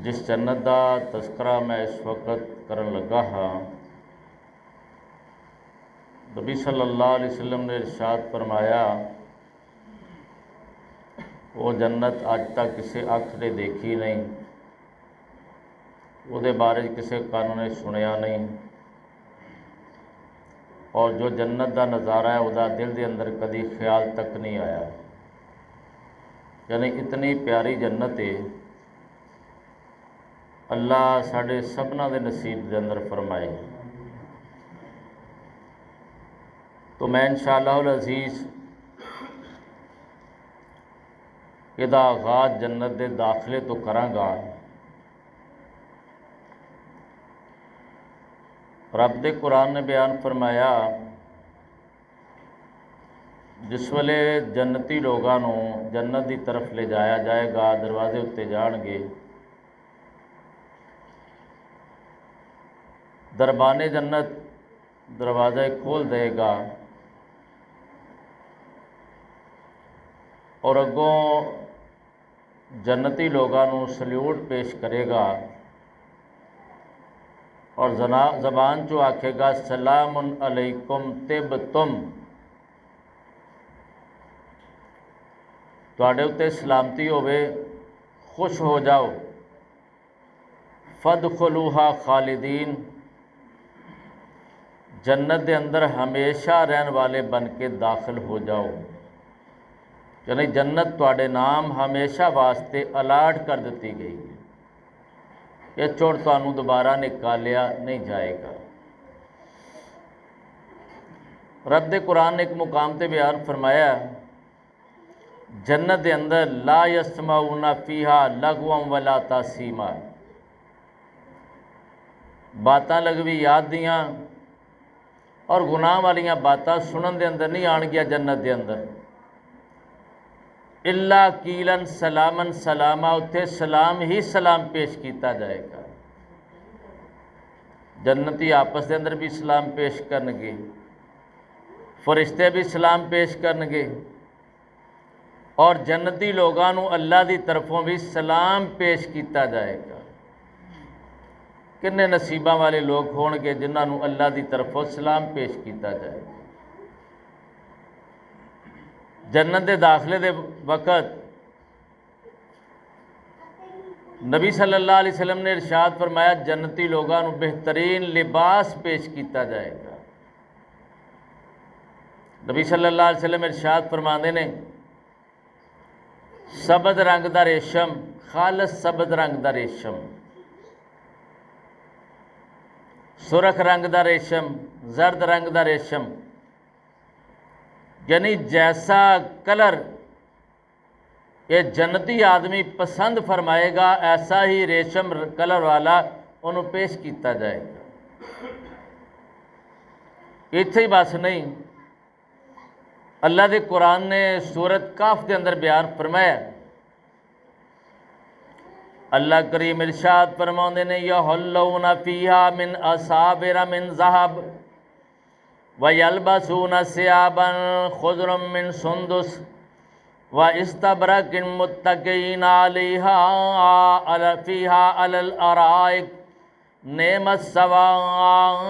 جس جنت دا تذکرہ میں اس وقت کرن لگا ہاں، نبی صلی اللہ علیہ وسلم نے ارشاد فرمایا، وہ جنت اج تک کسی اکھ نے دیکھی نہیں، وہ دے بارے کسی کان نے سنیا نہیں، اور جو جنت دا نظارہ ہے وہ دل دے اندر کدی خیال تک نہیں آیا۔ یعنی اتنی پیاری جنت ہے، اللہ ساڈے سبنا دے نصیب دے اندر فرمائے۔ تو میں انشاءاللہ العزیز یہ آغاز جنت دے داخلے تو کراں گا۔ رب دے قرآن نے بیان فرمایا، جس ویلے جنتی لوگاں نوں جنت دی طرف لے جایا جائے گا، دروازے اتے جان گے، دربان جنت دروازہ کھول دے گا اور اگوں جنتی لوگاں نوں سلیوٹ پیش کرے گا اور زبان چو آکھے گا، سلام علیکم طبتم، تواڈے اتے سلامتی ہوے، خوش ہو جاؤ، فادخلوہا خالدین، جنت دے اندر ہمیشہ رہن والے بن کے داخل ہو جاؤ۔ یعنی جنت تواڈے نام ہمیشہ واسطے الاٹ کر دیتی گئی ہے، یہ چوڑ تانوں دوبارہ نکالیا نہیں جائے گا۔ رب دے قرآن نے ایک مقام تے بیان فرمایا، جنت دے اندر لا یسمعون فیہا لغوا ولا تاثیما، باتاں لغوی یاد دیاں اور گناہ والیاں باتاں سنن دے اندر نہیں آن گیا جنت دے اندر۔ الا قیلن سلامن سلاما، اتھے سلام ہی سلام پیش کیتا جائے گا۔ جنتی آپس دے اندر بھی سلام پیش کرنگے، فرشتے بھی سلام پیش کرنگے، اور جنتی لوگاں نوں اللہ دی طرفوں بھی سلام پیش کیتا جائے گا۔ کنے نصیباں والے لوگ ہون گے جنہاں نوں اللہ دی طرفوں سلام پیش کیتا جائے گا۔ جنت دے داخلے دے وقت نبی صلی اللہ علیہ وسلم نے ارشاد فرمایا، جنتی لوگاں نوں بہترین لباس پیش کیتا جائے گا۔ نبی صلی اللہ علیہ وسلم ارشاد فرماندے نے، سبز رنگ دا ریشم، خالص سبز رنگ دا ریشم، سرخ رنگ دا ریشم، زرد رنگ دا ریشم، یعنی جیسا کلر یہ جنتی آدمی پسند فرمائے گا، ایسا ہی ریشم کلر والا انہوں پیش کیتا جائے گا۔ اتھے ہی بس نہیں، اللہ دے قرآن نے سورت کاف کے اندر بیان فرمایا، اللہ کریم ارشاد فرماندے نے، یحلون فیہا من اساور من ذہب وَيَلْبَسُونَ ثِيَابًا خُضْرًا مِّن سُنْدُسٍ وَإِسْتَبْرَقٍ مُتَّكِئِينَ عَلَيْهَا فِيهَا عَلَى الْأَرَائِكِ نِعْمَ الثَّوَابُ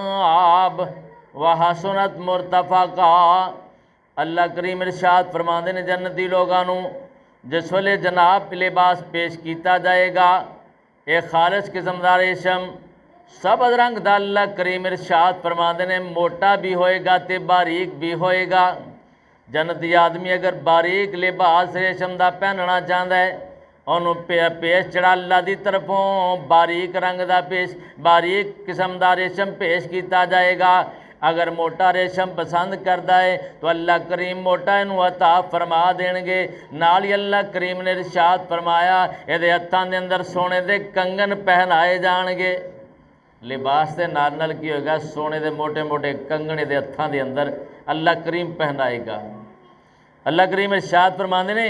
وَحَسُنَتْ مُرْتَفَقًا۔ اللہ کریم ارشاد فرماندے نے، جنتی لوگاں نوں جس ویلے جناب لباس پیش کیتا جائے گا، ایک خالص قسم دا ریشم، سبز رنگ دا، اللہ کریم ارشاد فرماندے نے، موٹا بھی ہوئے گا تے باریک بھی ہوئے گا۔ جنتی آدمی اگر باریک لباس ریشم دا پہننا چاہتا ہے، انہوں پیش چڑھا اللہ دی طرفوں باریک رنگ دا باریک قسم دا ریشم پیش کیتا جائے گا۔ اگر موٹا ریشم پسند کرتا ہے تو اللہ کریم موٹا انہوں عطا فرما دیں گے۔ نالی اللہ کریم نے ارشاد فرمایا، یہ ہتھاں دے اندر سونے دے کنگن پہنائے جان گے۔ لباس دے نال کی ہوئے گا، سونے دے موٹے موٹے کنگنے دے ہتھاں دے اندر اللہ کریم پہنائے گا۔ اللہ کریم ارشاد فرماندے نے،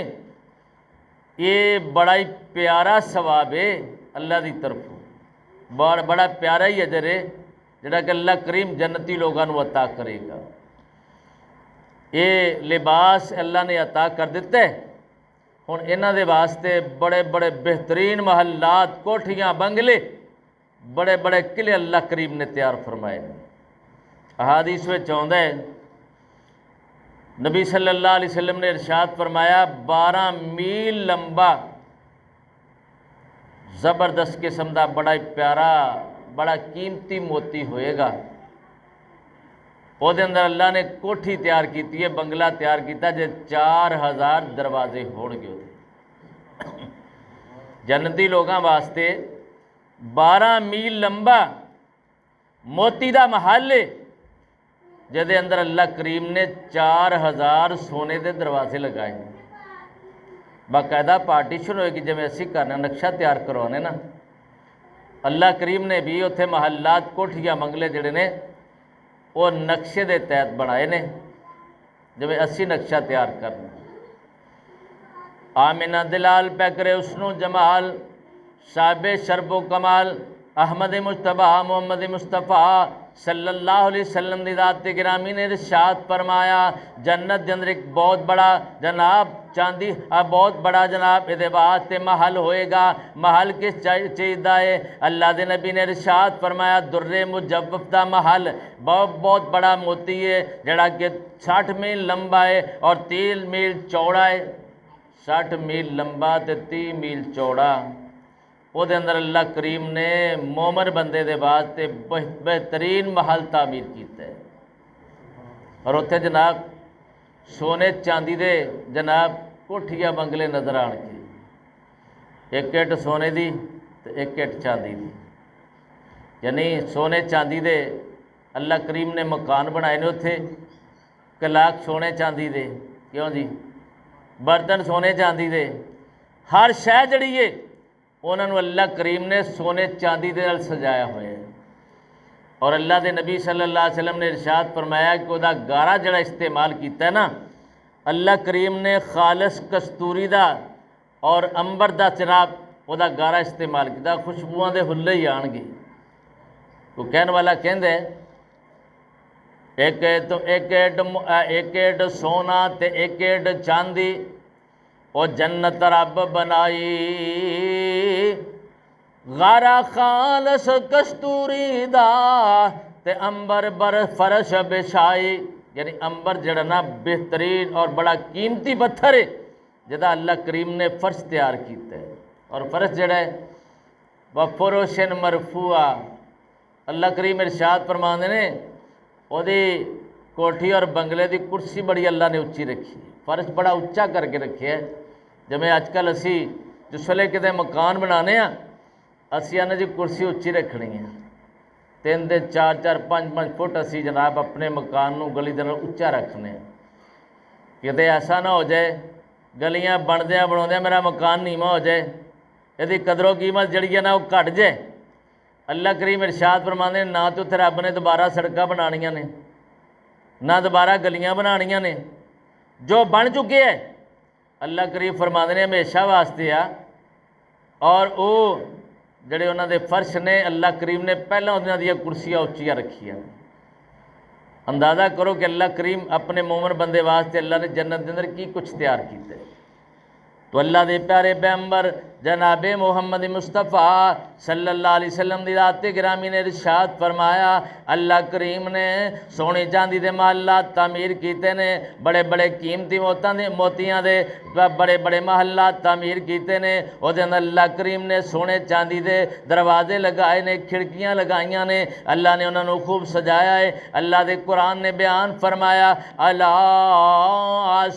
یہ بڑا ہی پیارا ثواب ہے اللہ دی طرف، بڑا پیارا ہی اجر ہے جڑا کہ اللہ کریم جنتی لوگاں نوں عطا کرے گا۔ یہ لباس اللہ نے عطا کر دیتا ہے، ہن انہاں دے واسطے بڑے بڑے بہترین محلات، کوٹھیاں، بنگلے، بڑے بڑے قلعے اللہ کریم نے تیار فرمائے۔ احادیث میں آوندا ہے نبی صلی اللہ علیہ وسلم نے ارشاد فرمایا 12 میل لمبا زبردست قسم دا بڑا پیارا بڑا قیمتی موتی ہوئے گا، وہ دے اندر اللہ نے کوٹھی تیار کیتی ہے، بنگلہ تیار کیتا جے 4000 دروازے ہون گے۔ جنتی لوگاں واسطے 12 میل لمبا موتی دا محل ہے، جدے اندر اللہ کریم نے 4000 سونے دے دروازے لگائے، باقاعدہ پارٹیشن ہوئے گی جب اسی کرنا نقشہ تیار کروانے نا۔ اللہ کریم نے بھی اتنے محلات، کوٹھیاں، بنگلے جڑے نے وہ نقشے دے تحت بنائے نے، جب اسی نقشہ تیار کرنا۔ آمینہ دلال پہ کرے حسن و جمال، صاحب شرف و کمال، احمد مجتبیٰ محمد مصطفیٰ صلی اللہ علیہ وسلم دی ذات گرامی نے ارشاد فرمایا جنت دے اندر ایک بہت بڑا جناب چاندی بہت بڑا جناب یہ واسطے محل ہوئے گا۔ محل کس چیز دا ہے؟ اللہ دے نبی نے ارشاد فرمایا در مجوف دا محل بہت بڑا موتی ہے جڑا کہ 60 میل لمبا ہے اور 30 میل چوڑا ہے۔ 60 میل لمبا تے 30 میل چوڑا، وہ دے اندر اللہ کریم نے مومن بندے دے واسطے بہترین محل تعمیر کیتا ہے، اور اتنے جناب سونے چاندی دے جناب کوٹھیاں بنگلے نظر آن کے، ایک اٹ سونے دی تے ایک اٹ چاندی دی، یعنی سونے چاندی دے اللہ کریم نے مکان بنائے نے، اتنے کلاک سونے چاندی دے، کیوں جی برتن سونے چاندی دے، ہر شے جڑی ہے انہوں نے اللہ کریم نے سونے چاندی دے نال سجایا ہوئے ہے۔ اور اللہ دے نبی صلی اللہ علیہ وسلم نے ارشاد فرمایا کہ وہ دا گارا جڑا استعمال کیتا ہے نا، اللہ کریم نے خالص کستوری دا اور امبر دا جناب وہ دا گارا استعمال کیتا، خوشبوؤں دے ہلے ہی آن گے۔ تو کہنے والا کہندے ایک ایڈ سونا تے ایک ایڈ چاندی او جنت رب بنائی، غارہ خالص کستوری دا تے امبر بر فرش بچھائی، یعنی امبر جڑا نا بہترین اور بڑا قیمتی پتھر ہے جدا اللہ کریم نے فرش تیار کیتا ہے، اور فرش جڑا ہے وفروشن مرفوعہ، اللہ کریم ارشاد فرماندے نے وہ دی کوٹھی اور بنگلے دی کرسی بڑی اللہ نے اچھی رکھی ہے، فرش بڑا اچا کر کے رکھے ہے۔ جب اج کل اسی جس ویلے کتے مکان بنانے ہاں اسی آنے جی کرسی اچھی رکھنی ہے، 3 دے 4 5 فٹ اسی جناب اپنے مکان نو گلی دے نال اچا رکھنے ہیں، کتے ایسا نہ ہو جائے گلیاں بندیاں بناؤندیاں میرا مکان نیواں ہو جائے، یہ قدر و قیمت جڑی ہے نا وہ گھٹ جائے۔ اللہ کریم ارشاد فرماندے نہ تو اتنے رب نے دوبارہ سڑکاں بنانیاں نے نہ دوبارہ گلیاں بنانیاں نے، جو بن چکے ہیں اللہ کریم فرماندے نے ہمیشہ واسطے آ، اور وہ جڑے انہاں دے فرش نے اللہ کریم نے پہلے انہاں دی کرسیاں اچھیاں رکھیاں۔ اندازہ کرو کہ اللہ کریم اپنے مومن بندے واسطے اللہ نے جنت دے اندر کی کچھ تیار کیتا ہے۔ تو اللہ دے پیارے پیغمبر جناب محمد مصطفیٰ صلی اللہ علیہ وسلم دی ذات گرامی نے ارشاد فرمایا اللہ کریم نے سونے چاندی دے محلات تعمیر کیتے نے، بڑے بڑے قیمتی موتیاں دے بڑے بڑے محلات تعمیر کیتے نے، وہ دے اندر اللہ کریم نے سونے چاندی دے دروازے لگائے نے، کھڑکیاں لگائیاں نے، اللہ نے انہوں نے خوب سجایا ہے۔ اللہ دے قرآن نے بیان فرمایا الا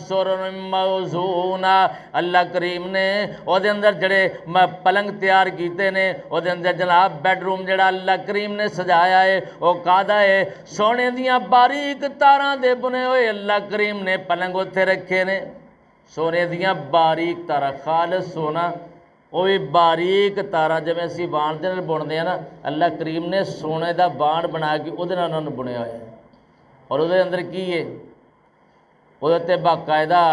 سرر موضونہ، اللہ کریم نے او دے اندر جڑے پلنگ تیار کیتے نے، او دے اندر جناب بیڈ روم جڑا اللہ کریم نے سجایا ہے وہ کادا ہے سونے دیاں باریک تاراں دے بنے ہوئے اللہ کریم نے پلنگ اتنے رکھے نے، سونے دیاں باریک تارا خالص سونا، وہ بھی باریک تارا جب اسی بان دے نال بنتے ہیں نا، اللہ کریم نے سونے دا بان بنا کے وہ انہوں نے بنیا ہوا ہے، اور وہ اندر کی ہے وہ باقاعدہ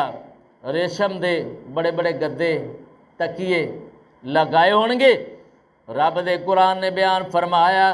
ریشم دے بڑے بڑے گدے تکیے لگائے ہون گے۔ رب دے قرآن نے بیان فرمایا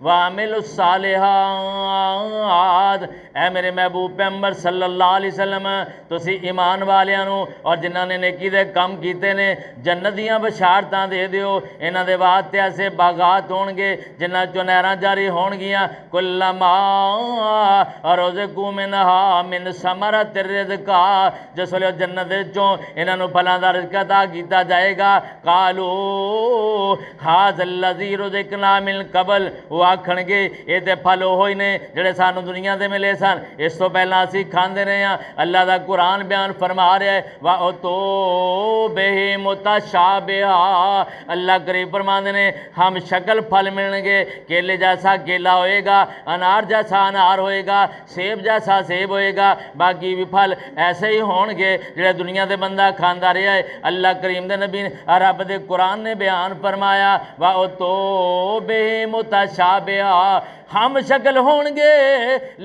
وعملوا الصالحات۔ اے میرے محبوب پیغمبر صلی اللہ علیہ وسلم تسی ایمان والیاں نو اور جنہاں نے نیکی دے کم کیتے نے جنت دیاں بشارتاں دے دیو۔ انہاں دے واسطے ایسے باغات ہون گے جنہاں چوں نہراں جاری ہون گیاں، کلما رزقوا منہا من ثمرۃ الرزق، جس ویلے جنت دے چوں انہاں نو پھلاں دا رزق عطا کیتا جائے گا، قالوا ھذا الذی رزقنا من قبل، وہ آکھن گے یہ تے پھل ہوئی نے جڑے سانو دنیا دے ملے سن، اس تو پہلا اسی کھاندے رہے ہاں۔ اللہ دا قرآن بیان فرما رہا ہے وَأُتُوا بِهِ مُتَشَابِهًا، اللہ قریب فرماندے نے ہم شکل پھل ملیں گے، کیلے جیسا کیلا ہوئے گا، انار جیسا انار ہوئے گا، سیب جیسا سیب ہوئے گا، باقی بھی پھل ایسے ہی ہون گے جڑے دنیا دے بندہ کھاندا رہا ہے۔ اللہ کریم دے نبی رب دے قرآن نے بیان فرمایا وَأُتُوا بِهِ مُتَشَابِهًا، ہم شکل ہون گے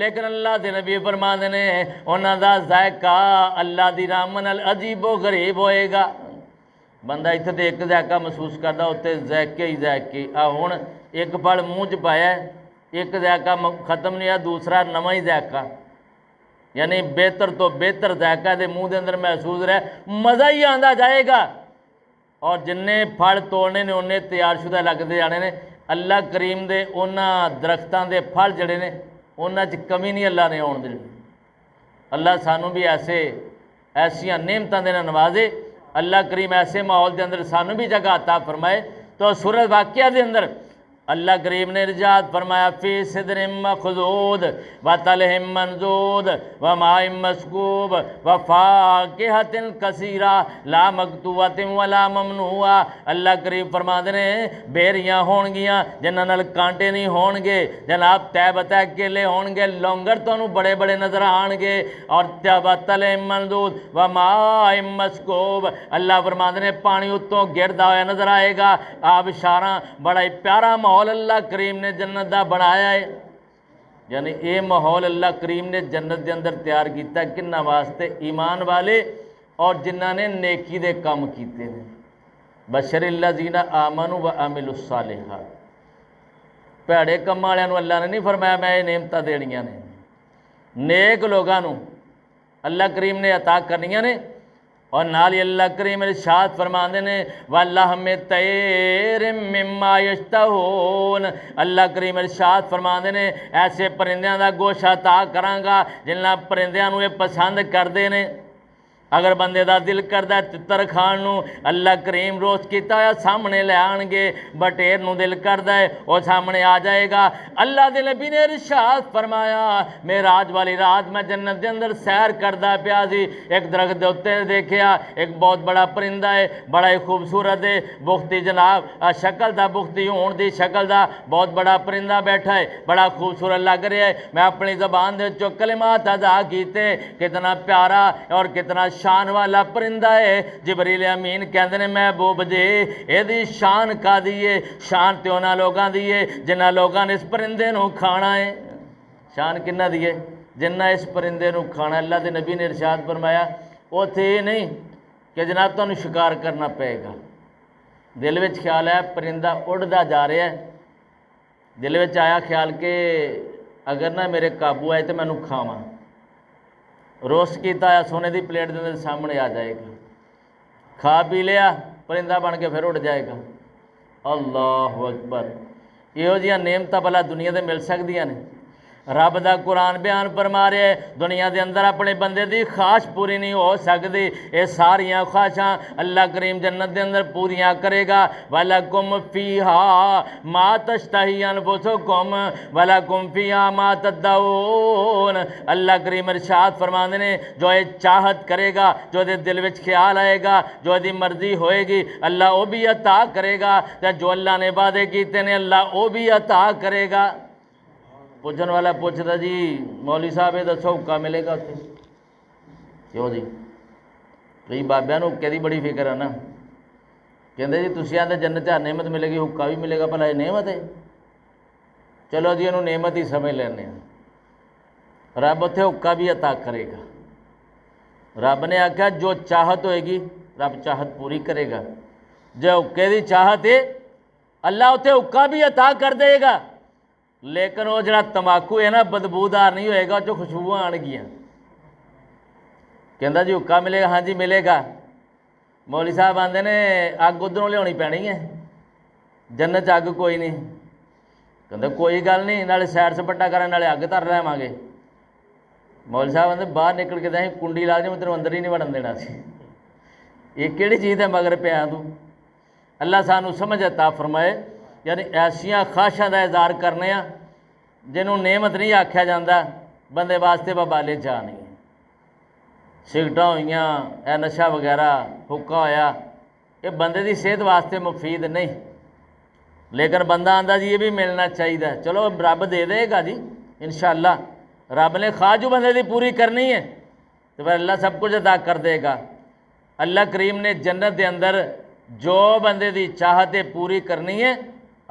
لیکن اللہ دے نبی فرماندے نے انہاں دا ذائقہ اللہ دی رحمت نال عجیب و غریب ہوئے گا۔ بندہ اتنے تو ایک ذائقہ محسوس کرتا، اتنے ذائقے ہی ذائقے۔ ہوں ایک پھل منہ چ پایا ایک ذائقہ ختم نہیں ہوا، دوسرا نواں ہی ذائقہ، یعنی بہتر تو بہتر ذائقہ دے منہ دے اندر محسوس رہے، مزہ ہی آندا جائے گا۔ اور جننے پھل توڑنے نے انہیں تیار شدہ لگتے جانے نے۔ اللہ کریم دے انہاں درختاں دے پھل جڑے نے انہاں چ کمی نہیں اللہ نے آن دینی۔ اللہ سانوں بھی ایسیاں نعمتاں دے نال نوازے، اللہ کریم ایسے ماحول دے اندر سانوں بھی جگہ عطا فرمائے۔ تو سورۃ واقعہ دے اندر اللہ کریم نے ارشاد فرمایا فی صدر مخضود وطلح منضود وماء مسکوب وفاکہۃ کثیرہ لا مقطوعۃ ولا ممنوعہ، اللہ کریم فرماندے نے بیریاں ہون گیاں جنہاں نال کانٹے نہیں ہون گے، جناب تہ بتہ کیلے ہون گے، لونگر تانوں بڑے بڑے نظر آن گے، اور وطلح منضود وماء مسکوب، اللہ فرماندے نے پانی اتوں گردا ہوا نظر آئے گا، آبشاراں، بڑا ہی پیارا ماحول اللہ کریم نے جنت دا بنایا ہے۔ یعنی اے ماحول اللہ کریم نے جنت دے اندر تیار کیتا ہے کنہ واسطے؟ ایمان والے اور جنہاں نے نیکی دے کام کیتے ہیں۔ بشر الذین آمنوا وعملوا الصالحات، پیڑے کم والوں اللہ نے نہیں فرمایا میں یہ نعمتاں دینیاں نے، نیک لوگاں نوں اللہ کریم نے عطا کرنیاں نے۔ اور نال ہی اللہ کریم ارشاد فرماندے نے وَلَحْمِ طَيْرٍ مِّمَّا يَشْتَهُونَ، اللہ کریم ارشاد فرماندے نے ایسے پرندیاں دا گوشت عطا کراں گا جنہاں پرندیاں نوں یہ پسند کردے نے۔ اگر بندے دا دل کردا ہے تتر کھان نوں، اللہ کریم روسٹ کیتا ہوا سامنے لے آن گے، بٹیر نوں دل کردا ہے وہ سامنے آ جائے گا۔ اللہ دے نبی نے ارشاد فرمایا معراج والی رات میں جنت دے اندر سیر کردا پیا سی، ایک درخت دے اوتے دیکھیا ایک بہت بڑا پرندہ ہے، بڑا ہی خوبصورت ہے، بختی جناب شکل دا، بختی ہون دی شکل دا بہت بڑا پرندہ بیٹھا ہے، بڑا خوبصورت لگ رہا ہے۔ میں اپنی زبان دے چوں کلمات ادا کیتے، کتنا پیارا اور کتنا شان والا پرندہ ہے۔ جبریل امین کہندے نے محبوب جی اے دی شان کا دیئے، شان تے انہاں لوگاں دیئے جنہاں لوگاں نے اس پرندے نوں کھانا ہے۔ شان کنہ دیئے؟ جنہاں اس پرندے نوں کھانا۔ اللہ دے نبی نے ارشاد فرمایا اوتھے یہ نہیں کہ جناب تانوں شکار کرنا پئے گا، دل وچ خیال ہے پرندہ اڑدا جا رہا ہے، دل وچ آیا خیال کہ اگر نہ میرے قابو آئے تو مینوں کھاواں، روسٹ کیتا ہے سونے دی پلیٹ دے اندر سامنے آ جائے گا، کھا پی لیا پرندہ بن کے پھر اڑ جائے گا۔ اللہ اکبر، یہو جہاں نعمتاں بھلا دنیا دے مل سکدیاں نے؟ رب دا قرآن بیان فرما رہے ہے دنیا دے اندر اپنے بندے دی خواہش پوری نہیں ہو سکتی، یہ ساریاں خواہشاں اللہ کریم جنت دے اندر پوریاں کرے گا۔ وَلَكُمْ فِيهَا مَا تَشْتَهِي أَنفُسُكُمْ وَلَكُمْ فِيهَا مَا تَدَّعُونَ، اللہ کریم ارشاد فرماندے نے جو یہ چاہت کرے گا، جو دے دل وچ خیال آئے گا، جو دی مرضی ہوئے گی اللہ وہ بھی عطا کرے گا، تے جو اللہ نے وعدے کیتے نے اللہ وہ بھی عطا کرے گا۔ پوچھن والا پوچھتا جی مولوی صاحب یہ دسو حکا ملے گا اتنے؟ کیوں جی کئی بابیاں نوں حکے دی بڑی فکر ہے نا، کہندے جی تسی آندے جنت ہر نعمت ملے گی، حکا بھی ملے گا، بھلا یہ نعمت ہے؟ چلو جی انہوں نعمت ہی سمجھ لینے ہیں، رب اتنے حکا بھی عطا کرے گا۔ رب نے آکھا جو چاہت ہوئے گی رب چاہت پوری کرے گا، جو حکے دی چاہت ہے اللہ اتنے حکا بھی عطا کر دے گا۔ لیکن وہ جڑا تمباکو ہے نا بدبودار نہیں ہوئے گا، جو خوشبو آن گیا. کہندا جی حکا ملے گا؟ ہاں جی ملے گا. مولوی صاحب آندے نے اگ ادھروں لیا پینی ہے، جنت اگ کوئی نہیں. کہتے کوئی گل نہیں، نالے سیر سپٹا کریں نالے اگ دھر لواں گے. مولوی صاحب آدھے باہر نکل کے دیں کنڈی لا دیں، تینوں اندر ہی نہیں وڑن دینا سی. یہ کہڑی چیز ہے مگر پیا تو؟ اللہ سانو سمجھ عطا فرمائے. یعنی ایسیاں خواہشاں کا اظہار کرنے آ جنہوں نعمت نہیں آکھیا جاندہ، بندے واسطے وبالے چاہ نہیں. سگرٹاں ہوئیاں، اے نشہ وغیرہ، حکا ہویا، یہ بندے دی صحت واسطے مفید نہیں. لیکن بندہ آندا جی یہ بھی ملنا چاہیے، چلو رب دے دے گا جی انشاءاللہ. رب نے خواہ جو بندے دی پوری کرنی ہے تو پھر اللہ سب کچھ ادا کر دے گا. اللہ کریم نے جنت دے اندر جو بندے دی چاہتے پوری کرنی ہے،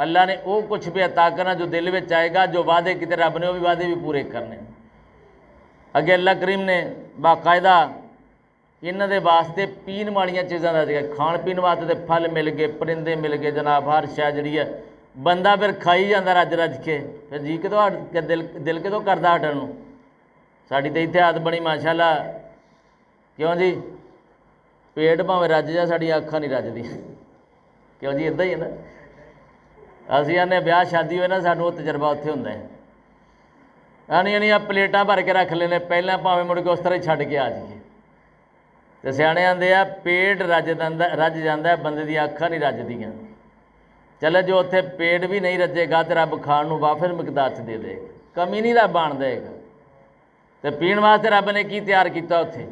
اللہ نے وہ کچھ بھی عطا کرنا جو دل میں چاہے گا. جو وعدے کیتے رب نے وہ بھی وعدے بھی پورے کرنے. اگے اللہ کریم نے باقاعدہ انہاں دے واسطے پین والیاں چیزاں دا ذکر، کھان پین واسطے تے پھل مل گئے، پرندے مل گئے جناب، ہر شے جڑی ہے بندہ پھر کھائی جاندا رج رج کے. پھر جی کدوں دل کدوں کردا ہٹن نوں؟ ساڈی تے اتنے عادت بنی ماشاءاللہ، کیوں جی؟ پیٹ بھاویں رج جا، ساڈیاں اکھاں نہیں رجدی. کیوں جی؟ اداں ہی ہے نا. اسی آنے بیاہ شادی ہوئے نا، سانوں وہ تجربہ اتنے ہوندا ہے. یعنی پلیٹاں بھر کے رکھ لینے پہلے، بھاویں مڑ کے اس طرح ہی چھڈ کے آ جائیے. تو سیانے آندے آ پیٹ رج جاندا ہے، بندے دی اکھاں نہیں رجدیاں. چلے جو اتنے پیٹ بھی نہیں رجے گا تو رب کھان نوں وافر مقدار سے دے دے گا، کمی نہیں رب آن دے گا. تو پین واسطے رب نے کی تیار کیتا اتنے؟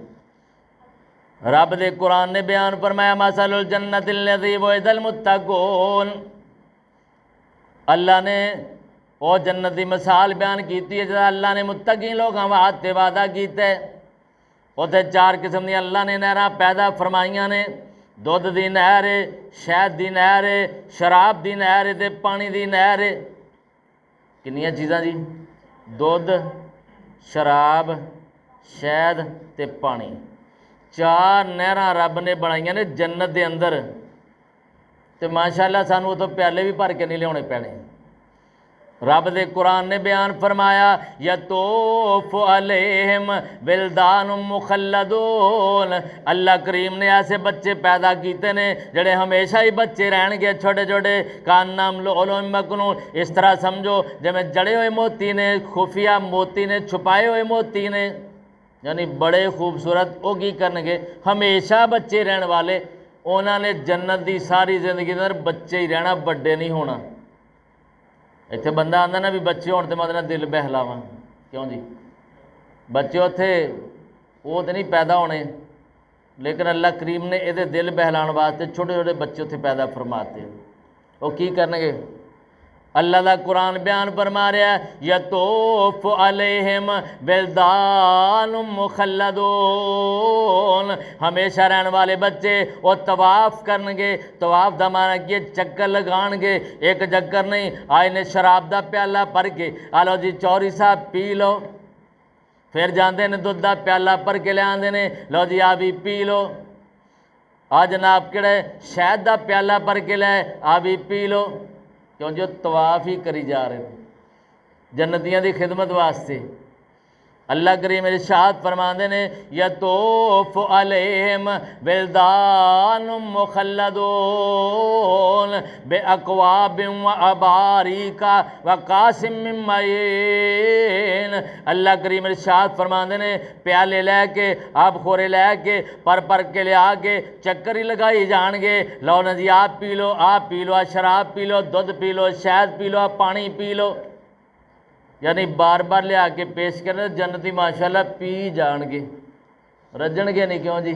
رب دے قرآن نے بیان فرمایا مثل الجنت الذی وعد المتقون. اللہ نے وہ جنت دی مثال بیان کیتی ہے جہاں اللہ نے متقین لوگاں واسطے وعدہ کیتا ہے. اتنے 4 قسم دی اللہ نے نہراں پیدا فرمائیاں نے. دودھ دی نہر، شہد دی نہر، شراب دی نہر تے پانی دی نہر. کنیاں چیزاں جی؟ دودھ، شراب، شہد تے پانی. 4 نہراں رب نے بنائیاں نے جنت دے اندر. تو ماشاءاللہ سانوں اتوں پیالے بھی بھر کے نہیں لیانے پینے. رب دے قرآن نے بیان فرمایا یطوف علیہم ولدان مخلدون. اللہ کریم نے ایسے بچے پیدا کیتے نے جڑے ہمیشہ ہی بچے رہن گے، چھوٹے چھوٹے، کانام لؤلؤ مکنون. اس طرح سمجھو جویں جڑے ہوئے موتی نے، خفیہ موتی نے، چھپائے ہوئے موتی نے. یعنی بڑے خوبصورت. وہ کی کرنگے؟ ہمیشہ بچے رہن والے. انہوں نے جنت دی ساری زندگی اندر بچے ہی رہنا، بڑے نہیں ہونا. اتنے بندہ آتا نا بھی بچے ہونے تو مطلب دل بہلاواں. کیوں جی؟ بچے اتنے وہ تو نہیں پیدا ہونے، لیکن اللہ کریم نے یہ دل بہلان واسطے چھوٹے چھوٹے بچے اتنے پیدا فرماتے. وہ کی کرنگے؟ اللہ دا قرآن بیان فرما رہا ہے یطوف علیہم ولدان مخلدون. ہمیشہ رہن والے بچے وہ طواف کرنگے. طواف دا معنی کہ چکر لگان گے. ایک چکر نہیں، آئے نے شراب دا پیالہ بھر کے آلو جی چوری صاحب پی لو. پھر جاندے نے دودھ دا پیالہ بھر کے لے آندے نے، لو جی آ بھی پی لو. آ جناب کہڑے شہد دا پیالہ بھر کے لے آ بھی پی لو. کیوں جو طواف ہی کری جا رہے ہیں جنتیاں دی خدمت واسطے. اللہ کریم ارشاد فرماندے نے یطوف علیہم ولدان مخلدون باکواب واباریک وکاس من معین. اللہ کریم ارشاد فرماندے نے پیالے لے کے، آب خورے لے کے، پر کے لے آگے چکر ہی لگائی جان گے. لو نا جی آپ پی لو، آپ پی لو، شراب پی لو، دودھ پی لو، شہد پی لو، پانی پی لو. یعنی بار بار لیا کے پیش کرنے جنتی ماشاءاللہ پی جان گے، رجن گے نہیں. کیوں جی؟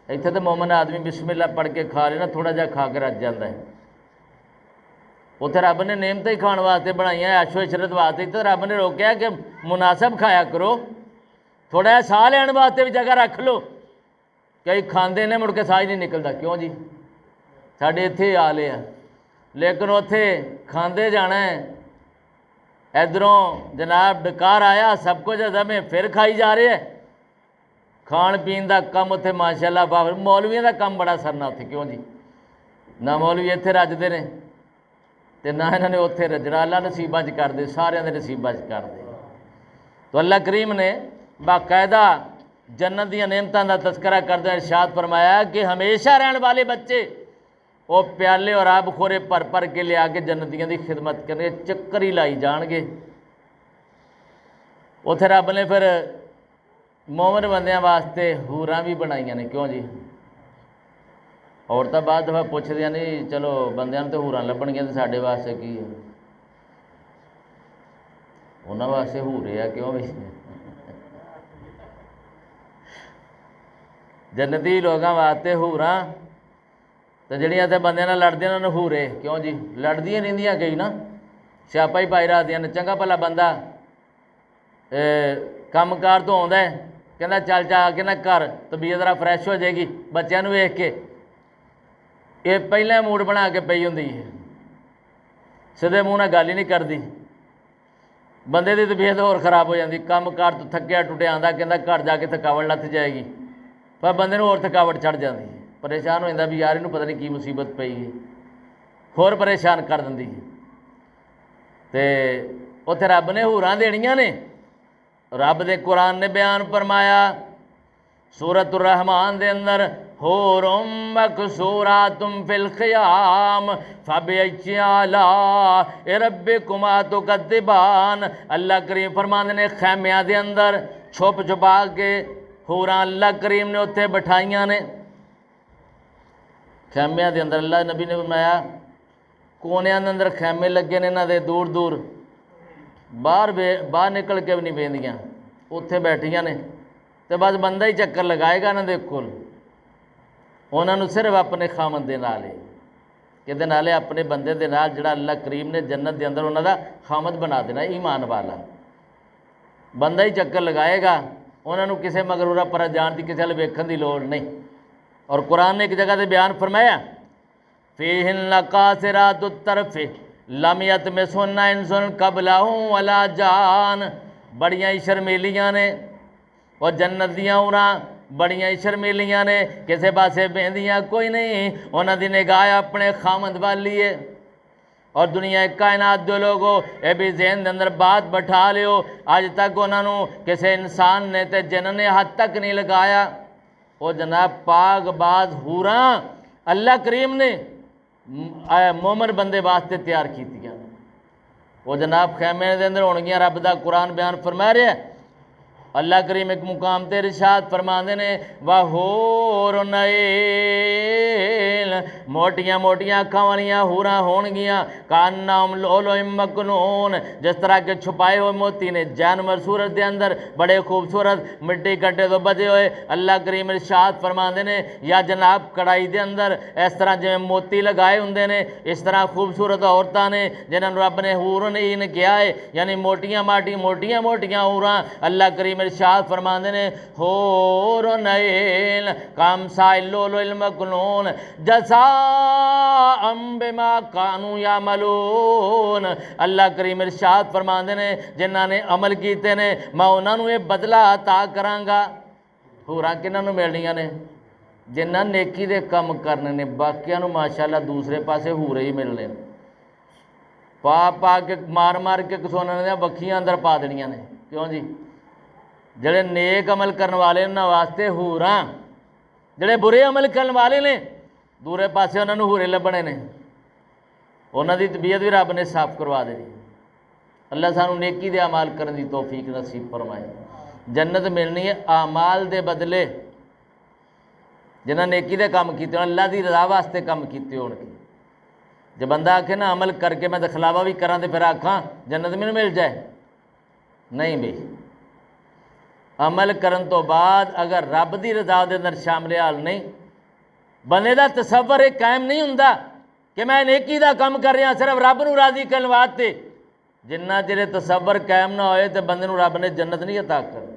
اتنے تو مومن آدمی بسم اللہ پڑھ کے کھا لینا، تھوڑا جا کھا کے رج جاتا ہے. اتنے رب نے نعمتیں ہی کھان واسطے بنائی ہیں، عیش و عشرت واسطے. تو رب نے روکیا کہ مناسب کھایا کرو، تھوڑا جہا ساہ لین واسطے بھی جگہ رکھ لو. کئی کھاندے نے مڑ کے ساہ ہی نہیں نکلتا. کیوں جی؟ ساڈے اتنے آ لے ہیں، لیکن اتنے کھاندے جانا ہے. ادھروں جناب ڈکار آیا سب کچھ میں پھر کھائی جا رہے ہیں. کھان پین دا کم اتنے ماشاءاللہ بابر. مولویاں دا کم بڑا سرنا اتنے. کیوں جی؟ نہ مولوی اتنے رجدے نے، تو نہ انہوں نے اتنے رجنا، اللہ نصیباں کر دے، سارے دے نصیباں کر دے۔ تو اللہ کریم نے باقاعدہ جنت دیا نعمتوں کا تذکرہ کردہ ارشاد فرمایا کہ ہمیشہ رہن والے بچے وہ پیالے اور آب خورے پر پر کے لے آ کے جنتیاں دی خدمت کرنے، چکر ہی لائی جان گے۔ اتنے رب نے پھر مومن بندیاں واسطے حوراں بھی بنائیاں نے، کیوں جی؟ عورتیں بعض دفعہ پوچھدیاں نہیں چلو بندیاں تو حوراں لبھنگیاں تے ساڈے واسطے کی ہے؟ انہاں واسطے حورے آ، کیوں بھی؟ جنتی لوگاں واسطے حوراں تو جڑیاں تے بندیاں نال لڑدیاں انہاں نوں حورے، کیوں جی؟ لڑدیاں رہندیاں کئی نا، سیاپا ہی پائی رکھدیاں نے۔ چنگا بھلا بندہ کم کار تو آਉਂدا ہے، کہندا چل جا کے نہ کر، طبیعت ذرا فریش ہو جائے گی، بچیاں نوں ویکھ کے یہ پہلے موڈ بنا کے پئی ہوندی ہے، سیدھے منہ نال گل ہی نہیں کردی، بندے دی طبیعت ہور خراب ہو جاندی، کم کار تو تھکیا ٹوٹیا آندا، کہندا گھر جا کے تھکاوٹ لتھ جائے گی، پر بندے نوں ہور تھکاوٹ چڑھ جاندی ہے، پریشان ہو جاندا بھی یار اینوں پتہ نہیں کی مصیبت پئی ہے، ہور پریشان کر دندی ہے۔ تے اتنے رب نے حوراں دینیاں نے، رب دے قرآن نے بیان فرمایا سورۃ الرحمن دے اندر، حورم مقصوراتم فی الخیام فبأئی آلاء ربکما تکذبان۔ اللہ کریم فرماندے نے خیمیاں دے اندر چھپ چھپا کے حوراں اللہ کریم نے اتنے بٹھائیاں نے، خیمیاں دے اندر۔ اللہ نبی نے فرمایا کونیاں دے اندر خیمے لگے نے انہاں دے دور دور، باہر نکل کے بھی نہیں بیندیاں، اتنے بیٹھیاں نے، تو بس بندہ ہی چکر لگائے گا انہاں دے کول، انہاں نوں صرف اپنے خامد دے نال ہے، کہ دے نالے اپنے بندے دے نال جڑا اللہ کریم نے جنت دے اندر انہاں دا خامد بنا دینا، ایمان والا بندہ ہی چکر لگائے گا، انہاں نوں کسے مغرورہ پر جان دی، کسے ول ویکھن دی لوڑ نہیں۔ اور قرآن نے ایک جگہ تے بیان فرمایا فیہن قاصرات الطرف لم یطمثہن انس قبلہم ولا جان، بڑیاں ہی شرمیلیاں نے، اور جنت دیاں حوراں بڑیاں ہی شرمیلیاں نے، کسے پاسے بہندیاں کوئی نہیں، انہاں دی نگاہ اپنے خامد والی ہے۔ اور دنیا کائنات دے لوگو اے بھی ذہن دے اندر بات بٹھا لیو، اج تک انہاں نوں کسے انسان نے تے جن نے حد تک نہیں لگایا، وہ جناب پاک باز حوراں اللہ کریم نے مومن بندے واسطے تیار کیتیاں، وہ جناب خیمے دے اندر ہونگیاں۔ رب دا قرآن بیان فرما رہا ہے، اللہ کریم ایک مقام تے ارشاد فرماندے نے وَحُورٌ عِین، موٹیاں موٹیاں اکھاں والیاں حوراں ہونگیاں، کأنہم لؤلؤ مکنون، جس طرح کے چھپائے ہوئے موتی نے، جانور صورت دے اندر بڑے خوبصورت مٹی کٹے تو بجے ہوئے۔ اللہ کریم ارشاد فرماندے نے یا جناب کڑائی دے اندر اس طرح جویں موتی لگائے ہوندے نے، اس طرح خوبصورت عورتاں نے جنہاں نوں رب نے حور عین کیا ہے، یعنی موٹیاں موٹیاں حوراں۔ اللہ کریم ارشاد فرماندے نے حور عین کامثال اللؤلؤ المکنون جزاء بما كانوا يعملون۔ اللہ کریم ارشاد فرماندے نے جنہاں نے عمل کیتے نے میں انہاں نوں یہ بدلہ عطا کراں گا۔ حوراں کنہاں نوں ملنیاں نے؟ جنہاں نیکی دے کم کرنے نے، باقیاں نوں ماشاءاللہ دوسرے پاسے حورے ہی ملنے، پا کے مار مار کے کسونا نے بکھیاں اندر پا دنیاں نے، کیوں جی؟ جڑے نیک عمل کرنے والے انہاں واسطے حوراں، جڑے برے عمل کرنے والے نے دورے پاسے انہاں نوں حورے لبنے نے، انہاں دی طبیعت بھی رب نے صاف کروا دینی۔ اللہ سانوں نیکی دے اعمال کرن دی توفیق نصیب فرمائے۔ جنت ملنی ہے اعمال دے بدلے، جنہاں نیکی دے کام کیتے ہون، اللہ دی رضا واسطے کام کیتے ہون کے۔ جب بندہ آکھے نا عمل کر کے میں دکھلاوا بھی کراں تے پھر آکھاں جنت میں مل جائے، نہیں بھئی، عمل کرن تو بعد اگر رب دی رضا دے اندر شامل حال نہیں، بندے دا تصور ایک قائم نہیں ہوندا کہ میں نیکی دا کام کر رہا صرف رب نوں راضی کرن واسطے، جنہ چر تصور قائم نہ ہوئے تو بندے نوں رب نے جنت نہیں عطا کرنی۔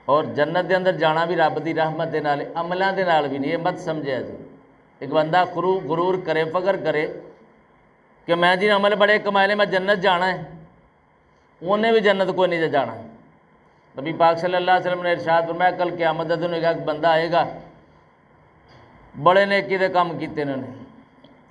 اور جنت دے اندر جانا بھی رب دی رحمت دے نال، عملاں دے نال بھی نہیں، یہ مت سمجھے جی۔ ایک بندہ غرور کرے، فخر کرے کہ میں جی عمل بڑے کمائے لے میں جنت جانا ہے، انہیں بھی جنت کوئی نہیں جانا۔ نبی پاک صلی اللہ علیہ وسلم نے ارشاد فرمایا کل قیامت دے دن ایک بندہ آئے گا، بڑے نیکی دے کام کیتے انہوں نے،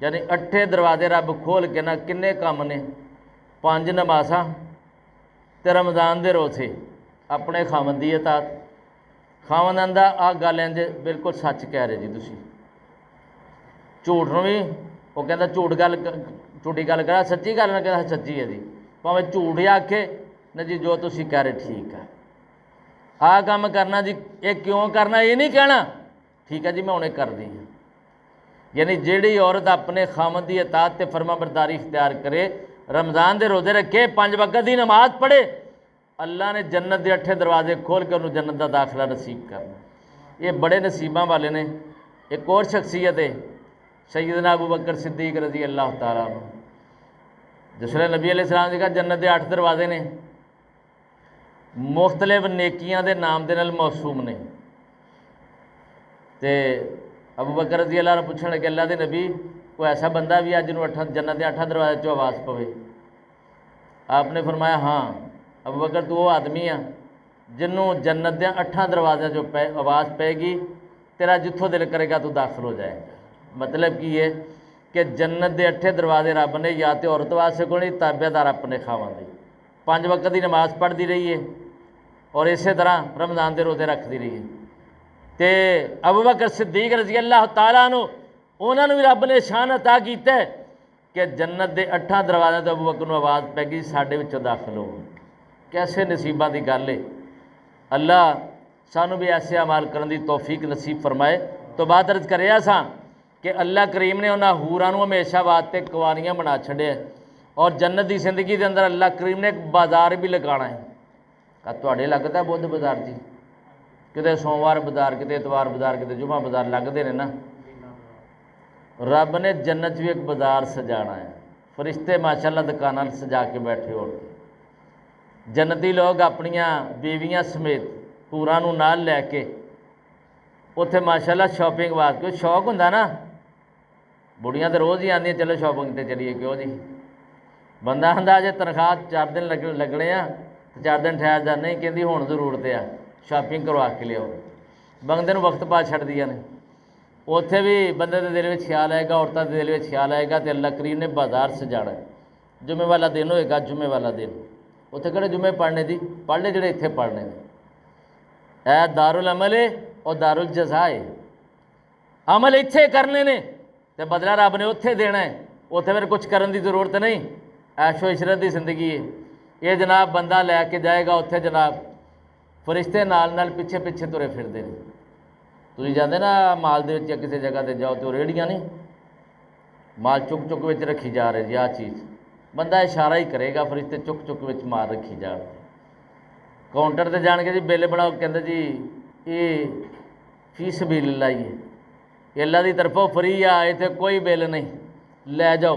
یعنی 8 دروازے رب کھول کے نہ کنے کام نے 5 نمازاں تے رمضان دے روزے اپنے خاوند دی اطاعت خاوند آندا آ گل انج بالکل سچ کہہ رہے جی تسی جھوٹ نوں بھی وہ کہندا جھوٹی گل کرا سچی گل نہ کہندا سچی ہے جی بھاویں جھوٹ ہی آکھے نہ جی جو تسی کہہ رہے ٹھیک ہے آ کام کرنا جی یہ کیوں کرنا یہ نہیں کہنا ٹھیک ہے جی میں انہیں کر دی ہوں یعنی جیڑی عورت اپنے خاوند دی اطاعت تے فرما برداری اختیار کرے رمضان دے روزے رکھے 5 وقت دی نماز پڑھے اللہ نے جنت دے 8 دروازے کھول کے انہوں جنت دا داخلہ نصیب کرنا یہ بڑے نصیباں والے نے ایک اور شخصیت ہے سیدنا ابو بکر صدیق رضی اللہ تعالیٰ عنہ جس نے نبی علیہ السلام نے کہا جنت دے 8 دروازے نے مختلف نیکیاں دے نام دے نال موسوم نے تے ابو بکر رضی اللہ عنہ پوچھنے لگے اللہ دے نبی کوئی ایسا بندہ بھی ہے جنہوں جنت دے 8 دروازے چوں آواز پوے آپ نے فرمایا ہاں ابو بکر تو وہ آدمی ہے جنہوں جنت دے 8 دروازے جو آواز پے گی تیرا جتھوں دل کرے گا تو داخل ہو جائے گا مطلب کی ہے کہ جنت دے 8 دروازے رب نے یا تو عورت واسطے کو نہیں تابع دار اپنے خاوند دی 5 وقت کی نماز پڑھتی رہی ہے اور اسی طرح رمضان دے روزے رکھتی رہی ہے تے ابو بکر صدیق رضی اللہ تعالیٰ عنہ انہوں نے بھی رب نے شان عطا کیتا ہے کہ جنت دے 8 دروازے تو ابو بکر نوں آواز پی گئی ساڈے وچوں داخل ہو کیسے نصیباں دی گل ہے اللہ سانوں بھی ایسے اعمال کرن دی توفیق نصیب فرمائے تو بات عرض کریا ساں کہ اللہ کریم نے انہاں حوراں نوں ہمیشہ واسطے کنواریاں بنا چھڈیا اور جنت دی زندگی دے اندر اللہ کریم نے ایک بازار بھی لگانا ہے کہ تواڈے لگدا ہے بدھ بازار جی کتے سوموار بازار کتے اتوار بازار کتے جمعہ بازار لگتے ہیں نا رب نے جنت بھی ایک بازار سجانا ہے فرشتے ماشاءاللہ دکاناں سجا کے بیٹھے ہو جنتی لوگ اپنیاں بیویاں سمیت حوراں نوں نال لے کے اتنے ماشاءاللہ شاپنگ واسطے شوق ہوندا نا بڑیاں تو روز ہی آندیاں چلو شاپنگ تے چلیے کیوں جی بندہ آندا جے تنخواہ 4 دن لگنے آ 4 دن ٹھہر جا نہیں کہندی ہن ضرورت ہے شاپنگ کروا کے لیاؤ بندے نوں وقت پا چھڈدیاں نے اتنے بھی بندے دے دل میں خیال آئے گا عورتوں کے دل میں خیال آئے گا تو اللہ کریم نے بازار سجانا ہے جمعے والا دن ہوئے گا جمعے والا دن اتنے کہڑے جمعے پڑھنے دی پڑھ لے جڑے اتنے پڑھنے اے دارالعمل ہے اور دارالجزا ہے عمل اتنے کرنے نے تو بدلہ رب نے اتنے دینا ہے اتنے پھر کچھ کرن دی ضرورت نہیں عیش و عشرت دی زندگی ہے یہ جناب بندہ لے کے جائے گا اتنے جناب فرشتے نال پیچھے پیچھے ترے پھرتے ہیں تھی جانے نا مال دے وچ کسی جگہ تے جاؤ تو ریڑیاں نہیں مال چک چک وچ رکھی جا رہے جی آ چیز بندہ اشارہ ہی کرے گا فرشتے چک چک وچ مال رکھی جا رہے کاؤنٹر تے جان کے جی بل بناؤ کہندے جی یہ فی سبیل اللہ ہی ہے یہ اللہ دی طرفوں فری آ اتنے کوئی بل نہیں لے جاؤ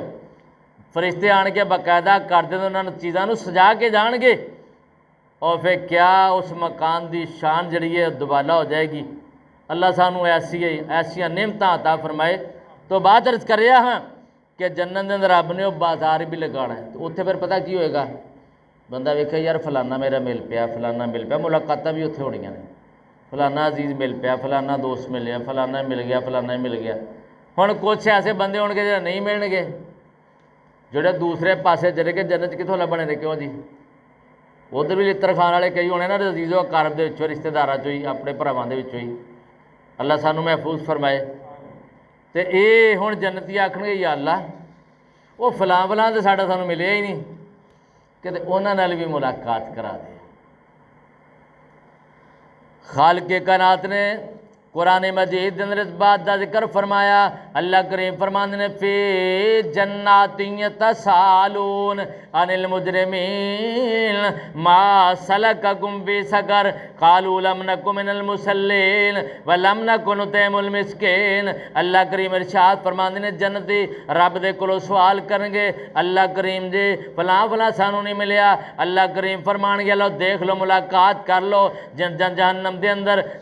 فرشتے آن کے باقاعدہ کر دیں انہوں نے چیزاں نوں سجا کے جان گے اور پھر کیا اس مکان دی شان جڑی ہے دوبالا ہو جائے گی اللہ سانوں ایسیاں نعمتاں عطا فرمائے تو بات عرض کر رہا ہاں کہ جنت دے اندر رب نے وہ بازار بھی لگانا ہے تو اتنے پھر پتہ کی ہوئے گا بندہ ویکھے یار فلانا میرا مل پیا فلانا مل پیا ملاقاتاں بھی اتنے ہونیاں نے فلانا عزیز مل پیا فلانا دوست ملیا فلانا مل گیا فلانا مل گیا ہن کچھ ایسے بندے ہون گے جڑے نہیں ملن گے جڑے دوسرے پاسے چلے گئے جنت کتوں لبنے نے کیوں جی ادھر بھی لطر کھان والے کئی ہونے نا عزیز و اقارب دے وچوں رشتے داراں چوں ہی اپنے بھراواں دے وچوں ہی اللہ سانوں محفوظ فرمائے تے اے ہن جنتی آکھن گے یا اللہ وہ فلاں فلاں تے ساڈا سانوں ملیا ہی نہیں کہ انہاں نال بھی ملاقات کرا دے خالق کائنات نے قرآن مجید کے اندر اس بات کا ذکر فرمایا اللہ کریم فرماندے نے فی جنات یتسالون عن المجرمین ما سلککم فی سقر قالوا لم نک من المصلین ولم نک نطعم المسکین اللہ کریم ارشاد فرماندے نے جنتی رب دے کولوں سوال کرن گے اللہ کریم جی فلاں فلاں سانوں نہیں ملیا اللہ کریم فرمان گے لو دیکھ لو ملاقات کر لو جہنم دے اندر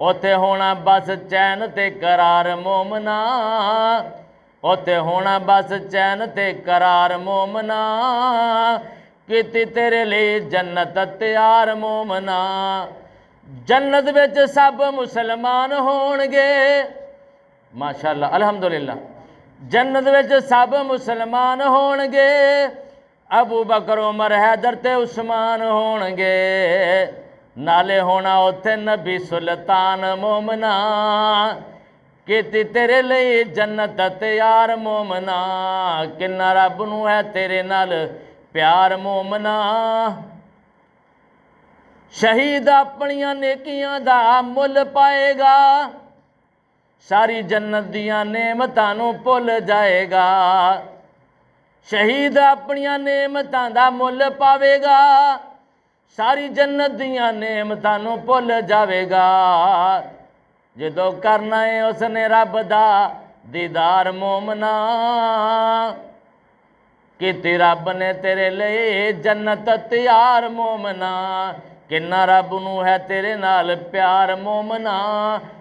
ਉੱਥੇ ਹੋਣਾ ਬਸ ਚੈਨ ਤੇ ਕਰਾਰ ਮੋਮਨਾ, ਉੱਥੇ ਹੋਣਾ ਬਸ ਚੈਨ ਤੇ ਕਰਾਰ ਮੋਮਨਾ, ਕੀਤੀ ਤੇਰੇ ਲਈ ਜੰਨਤ ਤਿਆਰ ਮੋਮਨਾ। ਜੰਨਤ ਵਿੱਚ ਸਭ ਮੁਸਲਮਾਨ ਹੋਣਗੇ, ਮਾਸ਼ਾ ਅੱਲਾਹ ਅਲਹਮਦੁਲਿਲਾ। ਜੰਨਤ ਵਿੱਚ ਸਭ ਮੁਸਲਮਾਨ ਹੋਣਗੇ, ਅਬੂ ਬਕਰ ਉਮਰ ਹੈਦਰ ਤੇ ਉਸਮਾਨ ਹੋਣਗੇ। ਨਾਲੇ ਹੋਣਾ ਉੱਥੇ ਨਬੀ ਸੁਲਤਾਨ ਮੋਮਨਾ, ਕੀਤੀ ਤੇਰੇ ਲਈ ਜੰਨਤ ਤਿਆਰ ਮੋਮਨਾ। ਕਿੰਨਾ ਰੱਬ ਨੂੰ ਹੈ ਤੇਰੇ ਨਾਲ ਪਿਆਰ ਮੋਮਨਾ। ਸ਼ਹੀਦ ਆਪਣੀਆਂ ਨੇਕੀਆਂ ਦਾ ਮੁੱਲ ਪਾਏਗਾ, ਸਾਰੀ ਜੰਨਤ ਦੀਆਂ ਨੇਮਤਾਂ ਨੂੰ ਭੁੱਲ ਜਾਏਗਾ। ਸ਼ਹੀਦ ਆਪਣੀਆਂ ਨੇਮਤਾਂ ਦਾ ਮੁੱਲ ਪਾਵੇਗਾ, ਸਾਰੀ ਜੰਨਤ ਦੀਆਂ ਨੇਮਤਾਂ ਨੂੰ ਭੁੱਲ ਜਾਵੇਗਾ। ਜਦੋਂ ਕਰਨਾ ਹੈ ਉਸਨੇ ਰੱਬ ਦਾ ਦੀਦਾਰ ਮੋਮਨਾ, ਕੀਤੀ ਰੱਬ ਨੇ ਤੇਰੇ ਲਈ ਜੰਨਤ ਤਿਆਰ ਮੋਮਨਾ। ਕਿੰਨਾ ਰੱਬ ਨੂੰ ਹੈ ਤੇਰੇ ਨਾਲ ਪਿਆਰ ਮੋਮਨਾ।